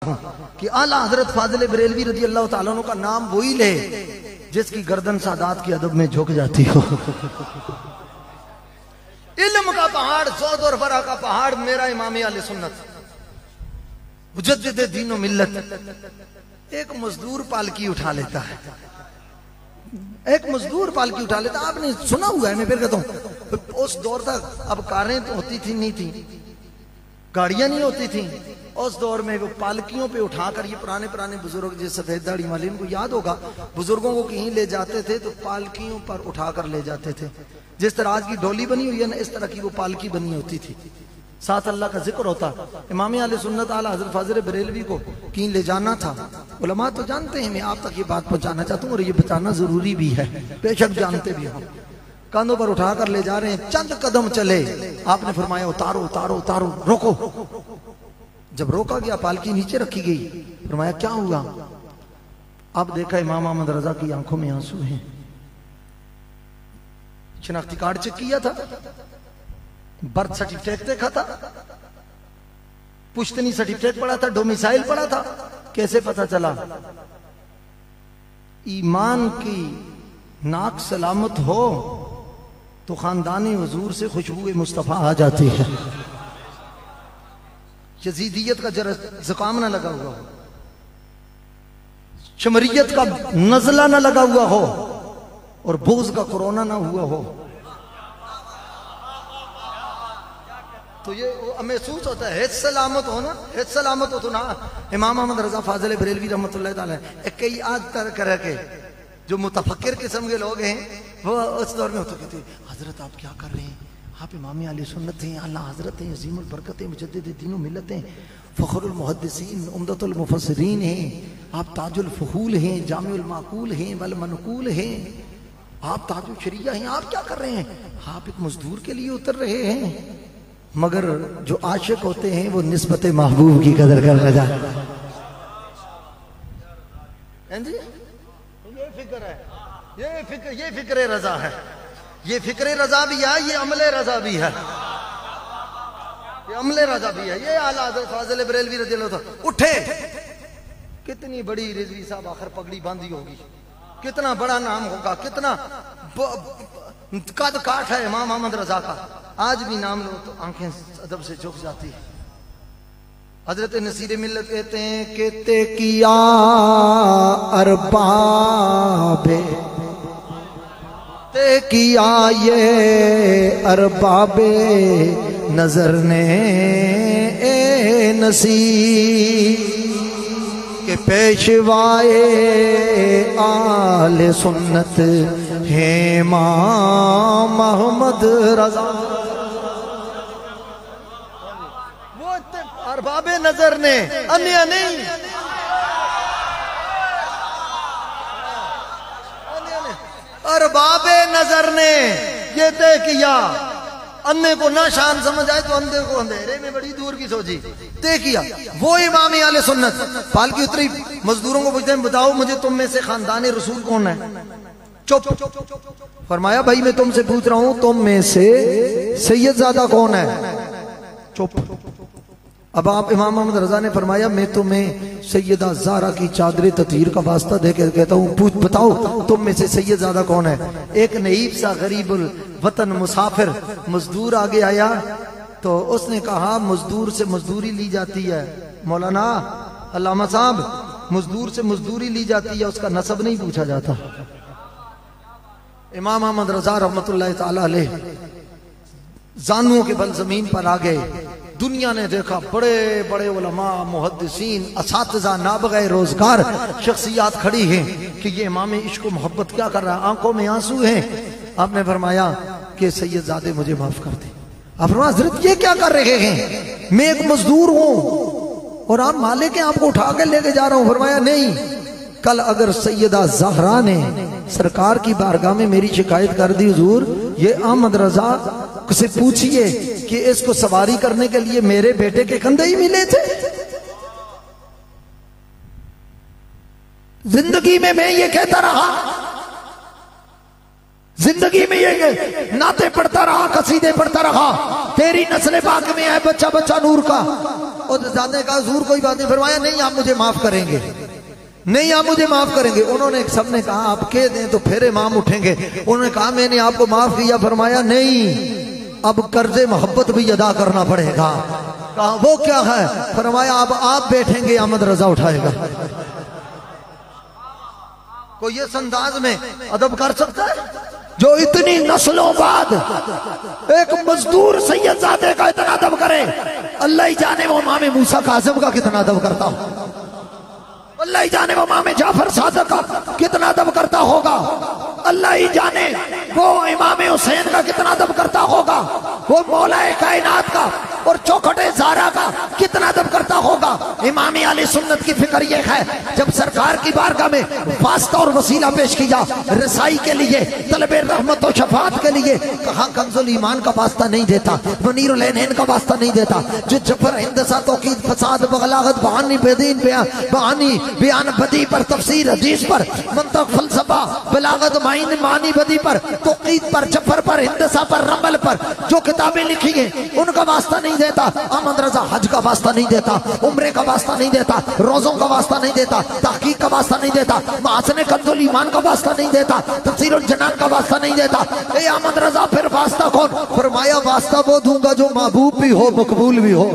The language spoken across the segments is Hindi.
कि आला हजरत फाजिल बरेलवी रजी अल्लाह ताला अन्हु का नाम वही ले जिसकी गर्दन सादात की अदब में झुक जाती हो। इल्म का पहाड़, सौद और बरा का पहाड़ मेरा इमाम अहले सुन्नत मुजद्दिद दीन व मिल्लत। एक मजदूर पालकी उठा लेता है, एक मजदूर पालकी उठा लेता। आपने सुना हुआ है, मैं फिर कहता हूं उस दौर तक अब कारें तो होती थी नहीं थी, गाड़ियां नहीं होती थी। उस दौर में वो पालकियों पे उठाकर, ये पुराने पुराने बुजुर्ग जो सफेद दाढ़ी वाले, इनको याद होगा, बुजुर्गों को कहीं ले जाते थे तो पालकियों पर उठाकर ले जाते थे। जिस तरह आज की डोली बनी हुई है ना, इस तरह की वो पालकी बनी होती थी, साथ अल्लाह का जिक्र होता। इमाम अहले सुन्नत आला हज़रत फाजिल बरेलवी को कहीं ले जाना था। उलमा तो जानते हैं, मैं आप तक ये बात पहुंचाना चाहता हूँ और ये बताना जरूरी भी है, बेशक जानते भी हो। कंधों पर उठाकर ले जा रहे हैं, चंद कदम चले, आपने फरमाया उतारो उतारो उतारो, रोको। जब रोका गया, पालकी नीचे रखी गई, फरमाया क्या हुआ? अब देखा इमाम अहमद रजा की आंखों में आंसू हैं। शनाख्ती कार्ड चेक किया था, बर्थ सर्टिफिकेट देखा था, पुश्तनी सर्टिफिकेट पड़ा था, डोमिसाइल पड़ा था। कैसे पता चला? ईमान की नाक सलामत हो तो खानदानी हुजूर से खुशबू मुस्तफा आ जाती है। यजीदियत का जरा जुकाम ना लगा हुआ हो, शमरियत का नजला ना लगा हुआ हो और बोझ का कोरोना ना हुआ हो, तो ये महसूस होता है। हित सलामत हो ना, हित सलामत हो तो ना। इमाम अहमद रजा फाजिल बरेलवी रहमतुल्लाह ताला कई आज तक तरह के जो मुतफक्किर किस्म के लोग हैं, वो उस दौर में होते कहते, हजरत आप क्या कर रहे हैं? आप इमाम अहले सुन्नत हैं, आला हजरत हैं, अज़ीमुल बरकत हैं, मुजद्दिद दीन व मिल्लत हैं, फ़ख्रुल मुहद्दिसीन, उम्दतुल मुफस्सिरीन हैं, आप ताजुल फहूल हैं, जामिउल माकूल हैं, वल मनकूल हैं, आप ताजुल शरिया हैं। आप क्या कर रहे हैं? आप एक मजदूर के लिए उतर रहे हैं। मगर जो आशिक होते हैं वो निस्बत महबूब की कदर करना जानते हैं। ये फिक्र है, ये फिक्र रजा है, ये फिक्र रजा भी है, ये अमले रजा भी है, ये अमले रजा भी है। ये आला हज़रत फाजिल बरेलवी रज़ियल्लाहु ताला उठे, कितनी बड़ी रिजवी साहब आखिर पगड़ी बांधी होगी, कितना बड़ा नाम होगा, कितना कद काठ है इमाम अहमद रजा का। आज भी नाम लो तो आंखें अदब से झुक जाती है। हजरत नसीर मिल्लत कहते हैं, कहते किया अरबाबे ते किया ये अरबाबे नजर ने ए नसीर के पेशवाए आले सुन्नत है इमाम अहमद रजा। वो अरबाबे नजर ने, अन्य नहीं, अरबाबे नजर ने ये तय किया। अन्ने को ना शान समझ आए तो अंधे को अंधेरे में बड़ी दूर की सोची, तय किया। वो इमाम अहले सुन्नत पालकी उतरी, मजदूरों को पूछते हैं, बताओ मुझे तुम में से खानदान रसूल कौन है? चुप। फरमाया भाई मैं तुमसे पूछ रहा हूं, तुम में से सैयदजादा कौन है? चुप। अब आप इमाम अहमद रजा ने फरमाया, मैं तुम्हें सैयदा ज़ारा की चादर ततीर का वास्ता दे के कहता हूँ, पूछ बताओ तुम में से सैयदजादा कौन है? एक नईब सा गरीबुल वतन मुसाफिर मजदूर आगे आया तो उसने कहा, मजदूर से मजदूरी ली जाती है मौलाना, अल्लामा साहब, मजदूर से मजदूरी ली जाती है, उसका नसब नहीं पूछा जाता। इमाम अहमद रजा रहमतुल्लाह ताला अलैह जानुओं के बल जमीन पर आ गए। दुनिया ने देखा बड़े बड़े उलमा, मुहद्दिसीन, असातिज़ा, नाबग़े रोजगार शख्सियात खड़ी हैं कि ये इमाम इश्क मोहब्बत क्या कर रहा है, आंखों में आंसू हैं। आपने फरमाया कि सैयदजादे मुझे माफ कर दे। आप फरमाया हज़रत ये क्या कर रहे हैं? मैं एक मजदूर हूं और आप मालिक हैं, आपको उठा कर लेके जा रहा हूं। फरमाया नहीं, कल अगर सैयदा ज़हरा ने सरकार की बारगाह में मेरी शिकायत कर दी, हुजूर ये अहमद रजा से पूछिए कि इसको सवारी करने के लिए मेरे बेटे के कंधे ही मिले थे। जिंदगी में मैं ये कहता रहा, जिंदगी में ये नाते पढ़ता रहा, कसीदे पढ़ता रहा, तेरी नस्ल पाक में है बच्चा बच्चा नूर का। और ज़ाते का हुजूर कोई बात नहीं। फरमाया नहीं आप मुझे माफ करेंगे, नहीं आप मुझे माफ करेंगे। उन्होंने सबने कहा आप कह दें तो फिर इमाम उठेंगे। उन्होंने कहा मैंने आपको माफ किया। फरमाया नहीं अब कर्जे मोहब्बत भी अदा करना पड़ेगा। कहा वो क्या है? फरमाया अब आप बैठेंगे अहमद रजा उठाएगा। कोई इस अंदाज में अदब कर सकता है जो इतनी नस्लों बाद एक मजदूर सैयदजादे का इतना अदब करे? अल्लाह ही जाने वो इमाम मूसा कासिम का कितना अदब करता हो, अल्लाह ही जाने वो इमाम जाफर सादिक का कितना अदब करता होगा, अल्लाह ही जाने वो इमाम हुसैन का कितना अदब करता होगा, वो मौलाए कायनात का और चौखटे ज़ारा का कितना अदब करता होगा। इमाम आले सुन्नत की फिक्र ये है जब सरकार की बारगाह में वास्ता और वसीला पेश किया रसाई के लिए, तलबे रहमत और शफात के लिए, कहा कंजुल ईमान का वास्ता नहीं देता, मुनीरुल ऐनैन का वास्ता नहीं देता, जो जफर हिंदसा तौकीद फसाद बगलागत बहानी बेदीन बहानी बयान बदी पर तफसीर हदीस पर मंतक फलसफा बलागत माइन मानी बदी पर तौकीद पर जफर पर हिंदसा पर रमल पर जो किताबें लिखी हैं उनका वास्ता नहीं देता। अहमद रजा हज का वास्ता नहीं देता, उम्रे का वास्ता नहीं देता, रोजों का वास्ता नहीं देता, तहकीक का वास्ता नहीं देता, मासने कंजुल ईमान का वास्ता नहीं देता, तफसीरुल जनान का वास्ता नहीं देता। ए अहमद रजा फिर वास्ता कौन? फरमाया वास्ता वो दूंगा जो महबूब भी हो मकबूल भी हो,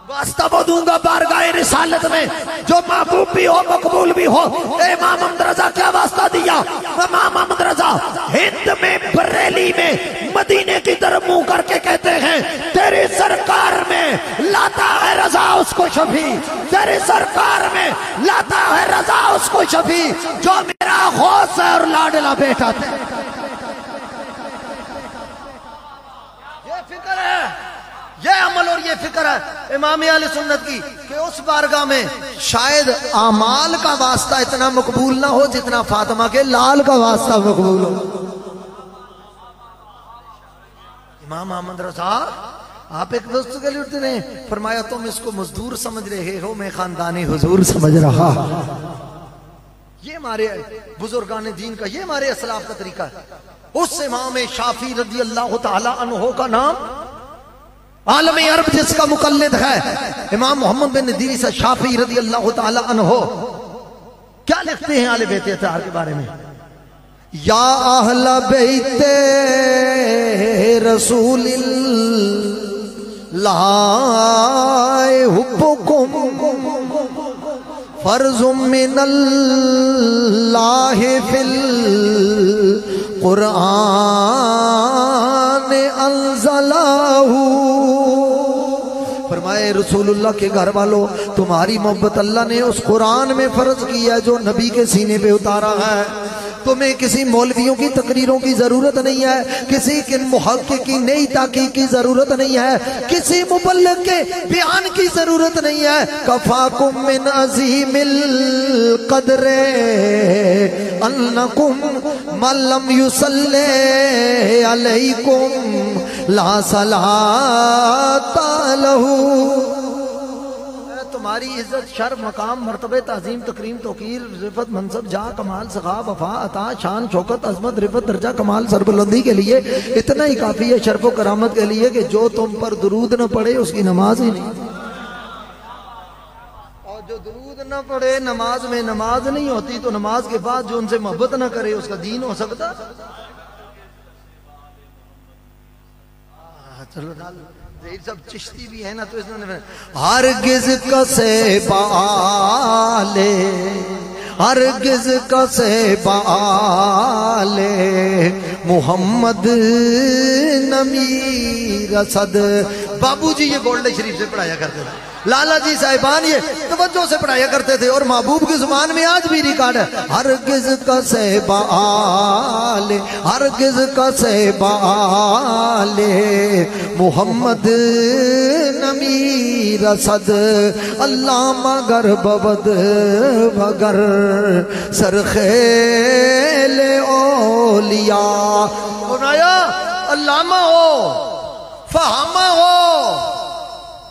वास्ता वो दूंगा बारगाह रिसालत में जो महबूब भी हो मकबूल भी हो। इमाम अहमद रजा क्या वास्ता दिया? इमाम अहमद रजा हिंद में बरेली में मदीने की तरफ मुंह करके कहते हैं तेरी सरकार में लाता है रजा उसको शफी, तेरी सरकार में लाता है रजा उसको शफी जो मेरा गौस है और लाडला बेटा था। ये फिक्र है, ये अमल और ये फिक्र है इमाम आले सुन्नत की कि उस बारगाह में शायद आमाल का वास्ता इतना मकबूल ना हो जितना फातिमा के लाल का वास्ता मकबूल हो। इमाम अहमद रजा आप एक दोस्त के लिए उठते रहे, फरमाया तुम इसको मजदूर समझ रहे हो, मैं खानदानी हुजूर समझ रहा। ये हमारे बुजुर्गान दीन का, ये हमारे असलाफ का तरीका है। उस इमाम शाफी रज़ी अल्लाह तआला अन्हु का नाम आलम अरब जिसका मुकल्लिद है इमाम मोहम्मद बिन इदरीस शाफी रज़ी अल्लाह तआला अन्हु, क्या लिखते हैं आले बैत अतहार के बारे में? या अहले बैते रसूलिल्लाह हुब्बुकुम फर्जुम मिनल्लाहि फिल कुरान अंज़लहू। फरमाए रसूलुल्लाह के घर वालों तुम्हारी मोहब्बत अल्लाह ने उस कुरान में फर्ज किया जो नबी के सीने पे उतारा है। तुम्हें किसी मौलवियों की तकरीरों की जरूरत नहीं है, किसी के मुहक्किक की नई ताकीद की जरूरत नहीं है, किसी मुबल्लिग के बयान की जरूरत नहीं है। कफाकुम मिन अज़ीमिल क़द्रे अन्नकुम मल्लम युसल्ले अलैकुम ला सलाता लहू। तुम्हारी इज्जत शर्फ मकाम मर्तबे ताजीम तकरीम तौकीर रिफत मनसब जा कमाल सखा वफा अता शान शौकत अजमत रिफत दर्जा कमाल सरबुलंदी के लिए इतना ही काफी है शर्फ करामत के लिए कि जो तुम पर दुरूद न पड़े उसकी नमाज ही नहीं, और जो दुरूद न पड़े नमाज में नमाज नहीं होती तो नमाज के बाद जो उनसे मोहब्बत न करे उसका दीन हो सकता? चलो सब चिश्ती भी है ना, तो इसने हरगिज़ कसे बाले हरगिज़ कसे बाले मोहम्मद नमी रसद। बाबूजी ये गोल्ड शरीफ से पढ़ाया करते थे, लाला जी साहिबान ये तवज्जो से पढ़ाया करते थे और महबूब की जुबान में आज भी रिकॉर्ड है। हरगिज़ कसे बाले हरगिज़ कसे बाले मोहम्मद नमी रसद अल्लाह मगर बबद मगर सरखेल ओलिया। सुनाया अल्लामा हो, फहामा हो,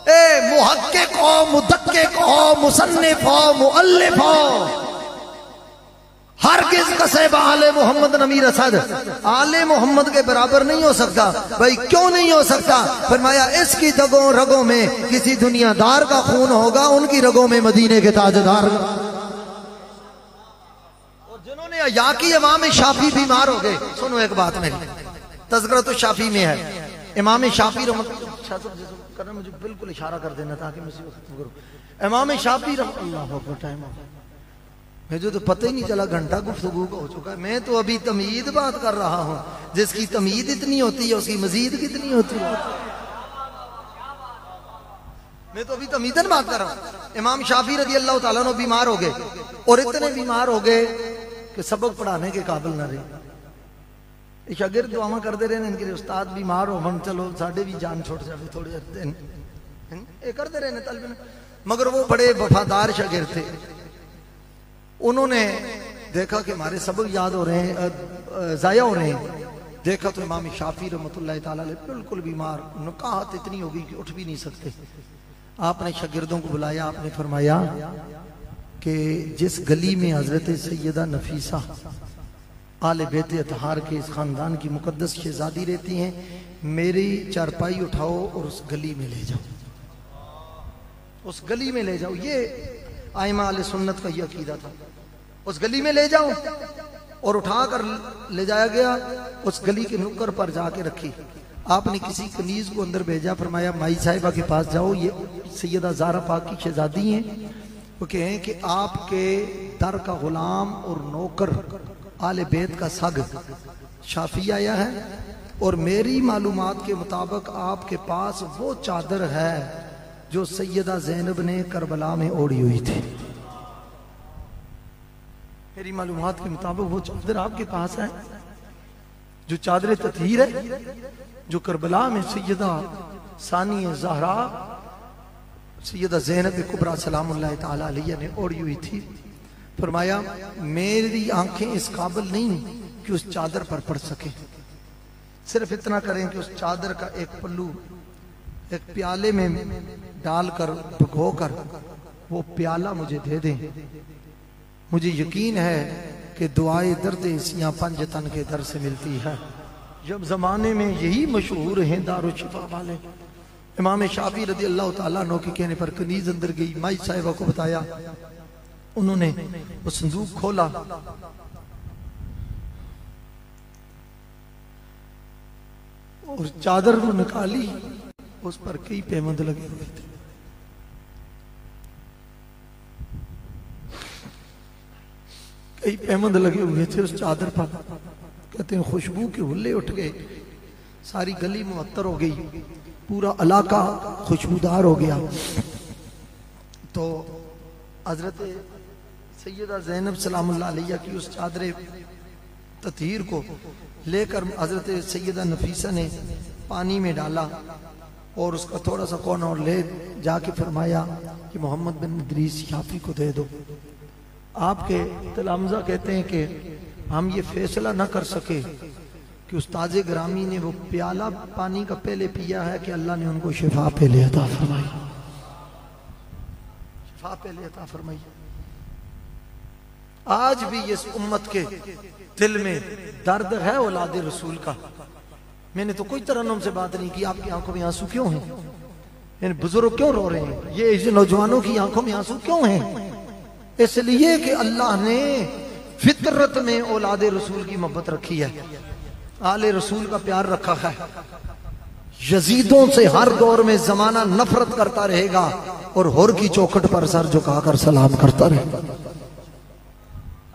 ए मुहक्किक हो, मुदक्किक हो, मुसन्निफ हो, मुअल्लिफ हो, हरगिज़ कसब आले मोहम्मद नमीर असद, आले मोहम्मद के बराबर नहीं हो सकता। भाई क्यों नहीं हो सकता? फरमाया इसकी रगों रगों में किसी दुनियादार का खून होगा, उनकी रगों में मदीने के ताजदार। और जिन्होंने या की इमाम शाफी बीमार हो गए। सुनो एक बात मेरी, तज़किरा तो शाफी में है। इमाम शाफी करना, मुझे बिल्कुल इशारा कर देना ताकि मैं इसी वक्त खत्म करूं। इमाम शाफी अल्लाह टाइम मुझे तो पता ही नहीं चला, घंटा गुफ्तगू का हो चुका है। मैं तो अभी तमीद बात कर रहा हूं। जिसकी तमीद इतनी होती है उसकी मजीद कितनी होती है। मैं तो अभी तमीदन बात कर रहा हूं। इमाम शाफी रज़ी अल्लाह ताला अन्हु बीमार हो गए, और इतने बीमार हो गए कि सबक पढ़ाने के काबिल ना रहे। शागिर्द दुआवां करते रहे इनके लिए, उस्ताद बीमार हो मन चलो साढ़े भी जान छोड़ जाए थोड़े दिन, ये करते रहे तलबीन। मगर वो बड़े वफादार शागिर्द थे। उन्होंने देखा कि हमारे सबक याद हो रहे हैं, जाया हो रहे हैं। देखा तो इमाम शाफी रहमतुल्लाह ताला अलैह बिल्कुल बीमार, नकाहत इतनी हो गई कि उठ भी नहीं सकते। आपने शागिर्दों को बुलाया, आपने फरमाया कि जिस गली में हजरत सैयदा नफीसा आले बेते अतहार के इस खानदान की मुकद्दस शहजादी रहती हैं, मेरी चारपाई उठाओ और उस गली में ले जाओ, उस गली में ले जाओ। ये आइमा अहले सुन्नत का ये अकीदा था। उस गली में ले जाओ, और उठाकर ले जाया गया। उस गली के नुक्कर पर जाके रखी। आपने किसी कनीज को अंदर भेजा, फरमाया माई साहिबा के पास जाओ, ये सैयदा ज़हरा पाक की शहजादी हैं। वो कहें कि आपके दर का गुलाम और नौकर आले बैत का सग शाफी आया है, और मेरी मालूमात के मुताबिक आपके पास वो चादर है जो सैयदा ज़ैनब ने करबला में ओढ़ी हुई थी। मेरी मालूमात के मुताबिक वो चादर आपके पास है जो चादर ततहीर है, जो करबला में सैयदा सानी ज़हरा सैयदा ज़ैनब कुबरा सलामुल्लाह ताला अलैहा ने ओढ़ी हुई थी। फरमाया मेरी आंखें इस काबिल नहीं कि उस चादर पर पड़ सके, सिर्फ इतना करें कि उस चादर का एक पल्लू एक प्याले में डालकर भिगोकर वो प्याला मुझे दे दें। मुझे यकीन है कि दुआए दर्द इसियां पंजतन के दर से मिलती है। जब जमाने में यही मशहूर हैं दारुल शिफा वाले। इमाम शाफी रज़ी अल्लाह ताला अन्हु के कहने पर कनीज अंदर गई, माई साहिबा को बताया। उन्होंने वो संदूक खोला, और चादर को निकाली। उस पर कई पैबंद लगे हुए थे। कई पैबंद लगे हुए थे उस चादर पर। कहते हैं खुशबू के हुल्ले उठ गए, सारी गली मुअत्तर हो गई, पूरा इलाका खुशबूदार हो गया। तो हजरत सैयदा ज़ैनब सलामुल्लाह अलैहा की उस चादर ततहीर को लेकर हजरत सैयदा नफीसा ने पानी में डाला, और उसका थोड़ा सा कोना और ले जाके फरमाया कि मोहम्मद बिन इदरीस शाफी को दे दो। आपके तलामजा कहते हैं कि हम ये फैसला ना कर सके कि उस्ताद ग्रामी ने वो प्याला पानी का पहले पिया है कि अल्लाह ने उनको शिफा पहले अता फरमाई, शिफा पहले अता फरमाई। आज भी इस उम्मत के दिल में दर्द है औलाद रसूल का। मैंने तो कोई तरन्नुम से बात नहीं की, आपकी आंखों में आंसू क्यों हैं? इन बुजुर्ग क्यों रो रहे हैं? ये नौजवानों की आंखों में आंसू क्यों हैं? इसलिए कि अल्लाह ने फितरत में औलाद रसूल की मोहब्बत रखी है, आले रसूल का प्यार रखा है। यजीदों से हर दौर में जमाना नफरत करता रहेगा, और हुर की चौखट पर सर झुकाकर सलाम करता रहेगा।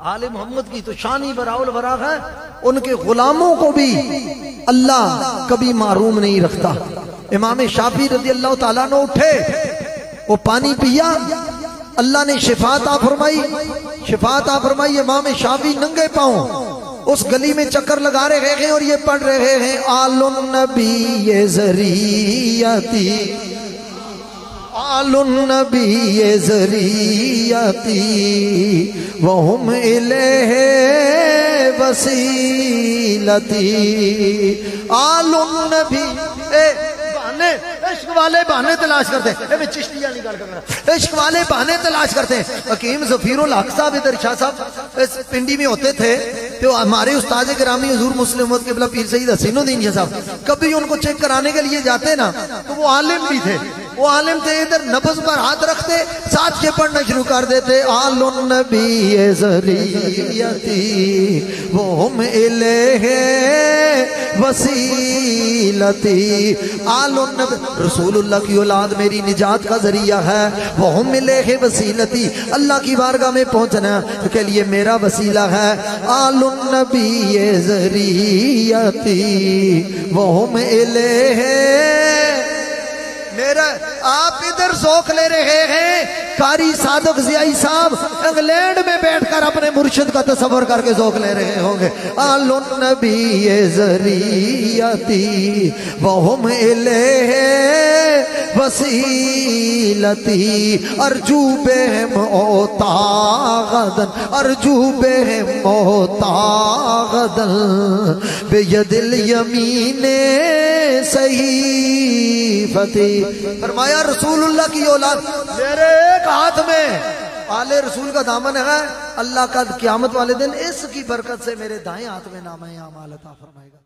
आले मोहम्मद की तो शान ही बराउल बरा है। उनके गुलामों को भी अल्लाह कभी मारूम नहीं रखता। इमाम शाफी रज़ी अल्लाह ताला ने उठे, वो पानी पिया, अल्लाह ने शिफाता फरमाई, शिफाता फरमाई। इमाम शाफी नंगे पांव उस गली में चक्कर लगा रहे हैं, और ये पढ़ रहे हैं आलुन नबी ये ज़रियती, आलुन नबी ये ज़रियती वहुम इलैहि वसीलती। आलुन नबी बहाने, इश्क वाले बहाने तलाश करते हैं। चिश्तिया नहीं कर, इश्क वाले बहाने तलाश करते हैं। हकीम ज़फीरुल हक साहब इधर शाह साहब इस पिंडी में होते थे, तो हमारे उस्ताद गिरामी हुजूर मुस्लिम उम्मत क़िबला पीर सईद हसीनुद्दीन शाह साहब कभी उनको चेक कराने के लिए जाते ना, तो वो आलिम भी थे, वो आलिम थे, इधर नब्ज़ पर हाथ रखते, साथ के पढ़ना शुरू कर देते, आलुन नबी ज़रियती वो हम इलेहे वसीलती, आलुन नबी रसूलुल्लाह की औलाद मेरी निजात का जरिया है, वो हम इलेहे वसीलती, अल्लाह की बारगाह में पहुंचना के लिए मेरा वसीला है, आलुन नबी ज़रियती वो हम इलेहे मेरा। आप इधर शौक ले रहे हैं, कारी सादक ज़ियाई साहब इंग्लैंड में बैठकर अपने मुर्शिद का तस्वर करके शौक ले रहे होंगे। आलुन नबी ज़रियती वहुम इलेहे वसीलती अर्जू बेहम ओतागदन अर्जू बेहम ओतागदन बेयदिल यमीने सहीफती। फरमाया रसूलुल्लाह की औलाद मेरे एक हाथ में आले रसूल का दामन है, अल्लाह का क़यामत वाले दिन इसकी बरकत से मेरे दाएं हाथ में नाम है अमाल अता फरमाएगा।